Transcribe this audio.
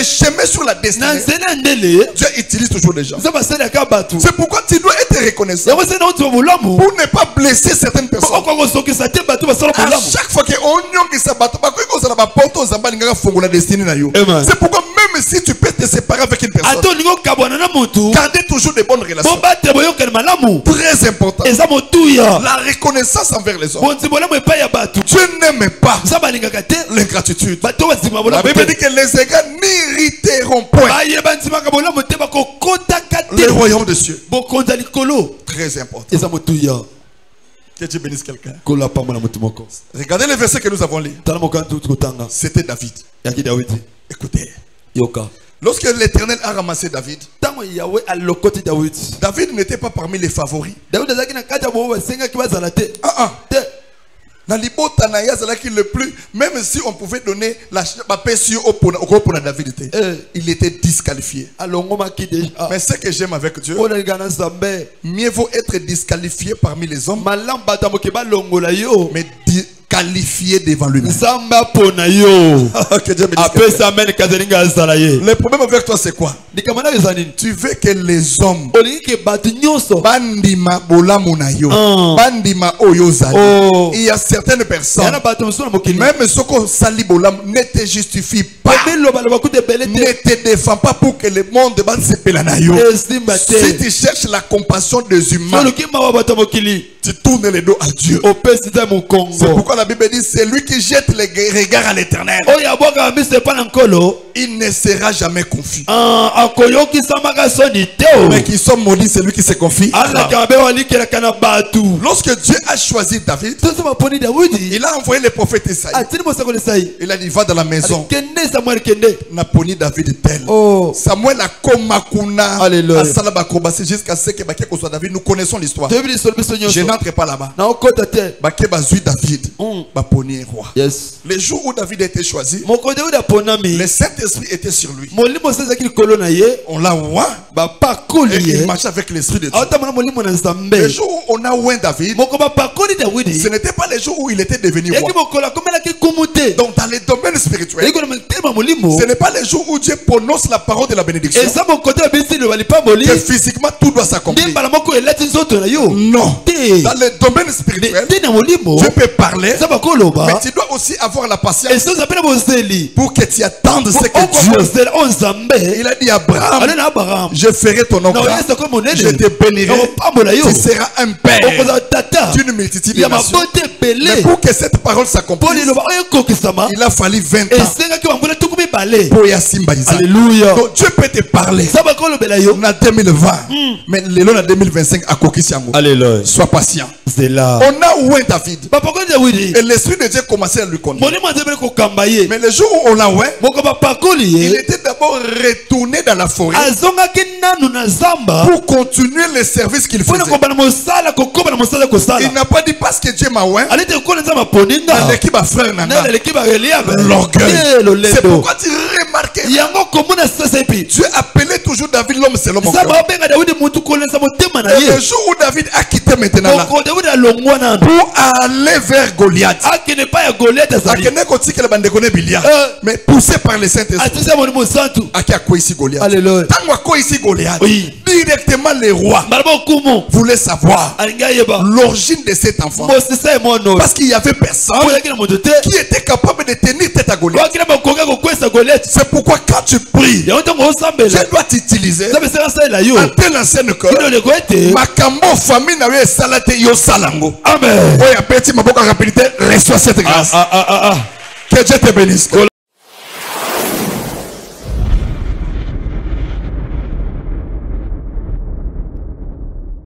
les chemins sur la destinée, Dieu utilise toujours les gens. C'est pourquoi tu dois être reconnaissant pour ne pas blesser certaines personnes. À chaque fois que c'est pourquoi même si tu peux te séparer avec une personne, gardez toujours de bonnes relations. Très important. La reconnaissance envers les hommes. Dieu n'aime pas l'ingratitude. La Bible dit que les égards n'irriteront point le royaume de Dieu. Très important. Que Dieu bénisse quelqu'un. Regardez le verset que nous avons lu. C'était David. Écoutez. Lorsque l'Éternel a ramassé David, David n'était pas parmi les favoris. Le plus, même si on pouvait donner la paix au David, il était disqualifié. Mais ce que j'aime avec Dieu, mieux vaut être disqualifié parmi les hommes, mais qualifié devant lui-même. Le problème avec toi c'est quoi? Tu veux que les hommes bandima bolamunayo, bandima oyozali. Il y a certaines personnes, même ce qu'on sali bolam ne te justifie pas, ne te défend pas pour que le monde se pelanayo. Si tu cherches la compassion des humains, tu tournes les dos à Dieu. C'est pourquoi la Bible dit c'est lui qui jette les regards à l'Éternel, il ne sera jamais confus. Mais qui sont maudits, c'est lui qui se confie. Lorsque Dieu a choisi David, il a envoyé le prophète Isaïe. Il a dit va dans la maison. Naponi David tel. Samuel a komakuna à Salabakobasi jusqu'à ce que Baké soit David. Nous connaissons l'histoire. Je n'entre pas là-bas. Baké bazui David. Baponi roi. Le jour où David a été choisi, le Saint-Esprit était sur lui. On l'a oint et il marchait avec l'Esprit de Dieu. Le jour où on a oint David, ce n'était pas le jour où il était devenu roi. Donc dans les domaines spirituels, ce n'est pas le jour où Dieu prononce la parole de la bénédiction que physiquement tout doit s'accomplir. Non. Dans les domaines spirituels, Dieu peut parler, mais tu dois aussi avoir la patience pour que tu attendes ce que Dieu. Il a dit à Abraham, je ferai ton nom grand, je te bénirai, tu seras un père d'une multitude de nations. Mais pour que cette parole s'accomplisse, il a fallu 20 ans pour y assimiler. Donc Dieu peut te parler en 2020, mais le en 2025 à Kokisiango. Sois patient. On a oué David et l'Esprit de Dieu commençait à lui connaître. Mais le jour où on l'a oué, il était d'abord retourné dans la forêt pour continuer le service qu'il faisait. Il n'a pas dit parce que Dieu m'a oué, l'équipe à frère Nana. L'orgueil. C'est pourquoi tu remarques Dieu appelait toujours David l'homme selon mon cœur. Et le jour où David a quitté maintenant là, pour aller vers Goliath, mais poussé par le Saint-Esprit, directement les rois voulaient savoir l'origine de cet enfant, parce qu'il y avait personne qui était capable de tenir tête à Goliath. C'est pourquoi quand tu pries, Dieu doit t'utiliser en telle ancienne cœur. Makambo famille na we salate yo salango. Amen. Reçois cette grâce. Que Dieu te bénisse.